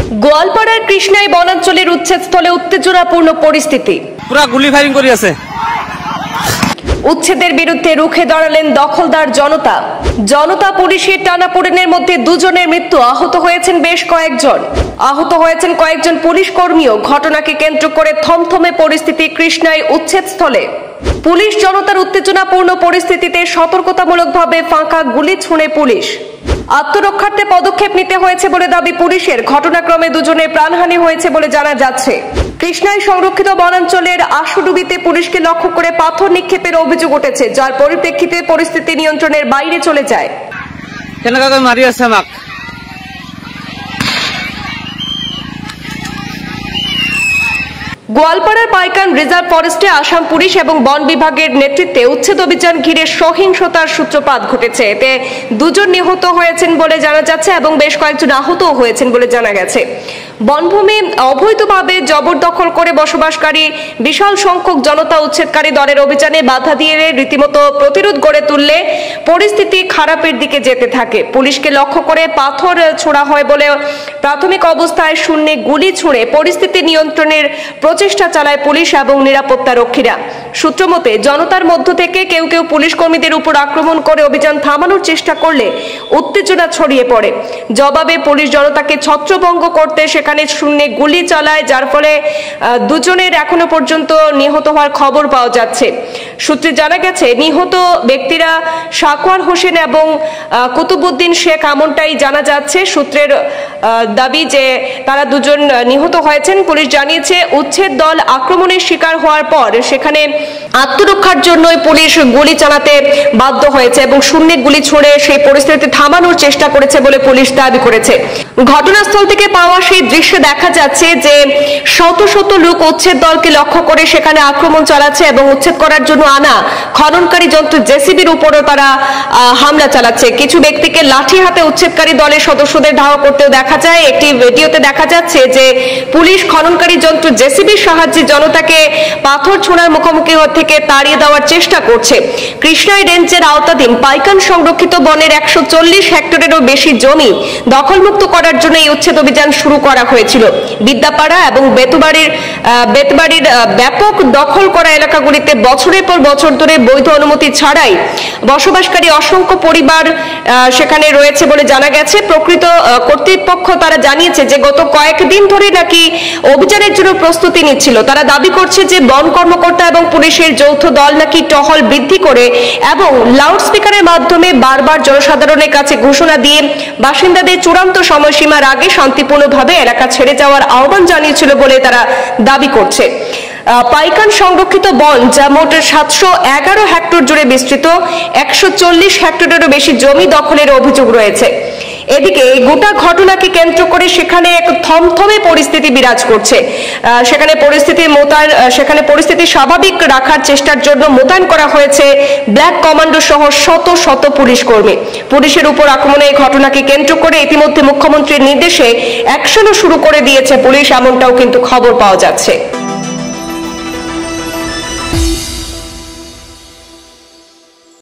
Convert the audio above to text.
গোয়ালপাড়ার কৃষ্ণাই বনাঞ্চলের উচ্ছেদস্থলে উত্তেজনাপূর্ণ পরিস্থিতি। পুরা গুলি ফায়ারিং করে আছে। উচ্ছেদের বিরুদ্ধে রুখে দাঁড়ালেন দখলদার জনতা পুলিশের টানাপোড়েনের মধ্যে দুজনের মৃত্যু, আহত হয়েছেন বেশ কয়েকজন পুলিশ কর্মীও। ঘটনাকে কেন্দ্র করে থমথমে পরিস্থিতি কৃষ্ণাই উচ্ছেদস্থলে। পুলিশ জনতার উত্তেজনাপূর্ণ পরিস্থিতিতে সতর্কতামূলকভাবে ফাঁকা গুলি ছুঁড়ে পুলিশ। আত্মরক্ষার্থে পদক্ষেপ নিতে হয়েছে বলে দাবি পুলিশের। ঘটনাক্রমে দুজনের প্রাণহানি হয়েছে বলে জানা যাচ্ছে। কৃষ্ণাই সংরক্ষিত বনাঞ্চলের আশুডুবিতে পুলিশকে লক্ষ্য করে পাথর নিক্ষেপের অভিযোগ উঠেছে, যার পরিপ্রেক্ষিতে পরিস্থিতি নিয়ন্ত্রণের বাইরে চলে যায়। গোয়ালপাড়ার পাইকান রিজার্ভ ফরেস্টে আসাম পুলিশ এবং বন বিভাগের নেতৃত্বে উচ্ছেদ অভিযান ঘিরে সহিংসতার সূত্রপাত ঘটেছে। এতে দুজন নিহত হয়েছেন বলে জানা যাচ্ছে এবং বেশ কয়েকজন আহতও হয়েছেন বলে জানা গেছে। বনভূমি অবৈধভাবে জবরদখল করে বসবাসকারী বিশাল সংখ্যক জনতা উচ্ছেদকারী দলের অভিযানে বাধা দিয়ে রীতিমতো প্রতিরোধ গড়ে তুললে পরিস্থিতি খারাপের দিকে যেতে থাকে। পুলিশকে লক্ষ্য করে পাথর ছোড়া হয় বলে প্রাথমিক অবস্থায় শূন্যে গুলি ছুঁড়ে পরিস্থিতি নিয়ন্ত্রণের প্রচেষ্টা চালায় পুলিশ এবং নিরাপত্তা রক্ষীরা। সূত্র মতে জনতার মধ্য থেকে কেউ পুলিশ কর্মীদের উপর আক্রমণ করে অভিযান থামানোর চেষ্টা করলে উত্তেজনা ছড়িয়ে পড়ে। জবাবে পুলিশ জনতাকে ছত্রভঙ্গ করতে সেখানে শূন্যে গুলি চালায়, যার ফলে দুজনের এখনো পর্যন্ত নিহত হওয়ার খবর পাওয়া যাচ্ছে। সূত্রে জানা গেছে নিহত ব্যক্তিরা সাকওয়ার হোসেন এবং কুতুবুদ্দিন শেখ, এমনটাই জানা যাচ্ছে। সূত্রের দাবি যে তারা দুজন নিহত হয়েছেন। পুলিশ জানিয়েছে উচ্ছেদ দল আক্রমণের শিকার হওয়ার পর সেখানে আত্মরক্ষার জন্যই পুলিশ গুলি চালাতে বাধ্য হয়েছে এবং শূন্যে গুলি ছুঁড়ে সেই পরিস্থিতি থামানোর চেষ্টা করেছে বলে পুলিশ দাবি করেছে। ঘটনাস্থল থেকে পাওয়া সেই দৃশ্যে দেখা যাচ্ছে যে শত শত লোক উচ্ছেদ দলকে লক্ষ্য করে সেখানে আক্রমণ চালাচ্ছে এবং উচ্ছেদ করার জন্য আনা খননকারী যন্ত্র জেসিবির উপরও তারা হামলা চালাচ্ছে। কিছু ব্যক্তিকে লাঠি হাতে উচ্ছেদকারী দলের সদস্যদের ধাওয়া করতেও দেখা যায়। একটি ভিডিওতে দেখা যাচ্ছে যে পুলিশ খননকারী যন্ত্র জেসিবির সাহায্যে জনতাকে পাথর ছোড়ার মুখোমুখি থেকে তাড়িয়ে দেওয়ার চেষ্টা করছে। কৃষ্ণাই রেঞ্জের আওতাধীন পাইকান সংরক্ষিত বনের 140 হেক্টরেরও বেশি জমি দখলমুক্ত করার জন্য এই উচ্ছেদ অভিযান শুরু করা হয়েছিল। বিদ্যাপাড়া এবং বেতবাড়ির ব্যাপক দখল করা এলাকাগুলিতে বছরের পর বছর ধরে বৈধ অনুমতি ছাড়াই বসবাসকারী অসংখ্য পরিবার সেখানে রয়েছে বলে জানা গেছে। প্রকৃত কর্তৃপক্ষ তারা জানিয়েছে যে গত কয়েকদিন ধরে নাকি অভিযানের জন্য প্রস্তুতি নিচ্ছিল। তারা দাবি করছে যে বন কর্মকর্তা এবং পুলিশের যৌথ দল নাকি টহল বৃদ্ধি করে এবং লাউডস্পিকারের মাধ্যমে বারবার জনসাধারণের কাছে ঘোষণা দিয়ে বাসিন্দাদের চূড়ান্ত সময়সীমার আগে শান্তিপূর্ণভাবে এলাকা ছেড়ে যাওয়ার আহ্বান জানিয়েছিল বলে তারা দাবি করছে। পাইকান সংরক্ষিত বন যা মোট 711 হেক্টর জুড়ে বিস্তৃত, 140 হেক্টরেরও বেশি জমি দখলের অভিযোগ রয়েছে। এদিকে এই গোটা ঘটনাকে কেন্দ্র করে সেখানে এক থমথমে পরিস্থিতি বিরাজ করছে। সেখানে পরিস্থিতি স্বাভাবিক রাখার চেষ্টার জন্য মোতায়েন করা হয়েছে ব্ল্যাক কমান্ডো সহ শত শত পুলিশ কর্মী। পুলিশের উপর আক্রমণের এই ঘটনাকে কেন্দ্র করে ইতিমধ্যে মুখ্যমন্ত্রীর নির্দেশে অ্যাকশনও শুরু করে দিয়েছে পুলিশ, এমনটাও কিন্তু খবর পাওয়া যাচ্ছে।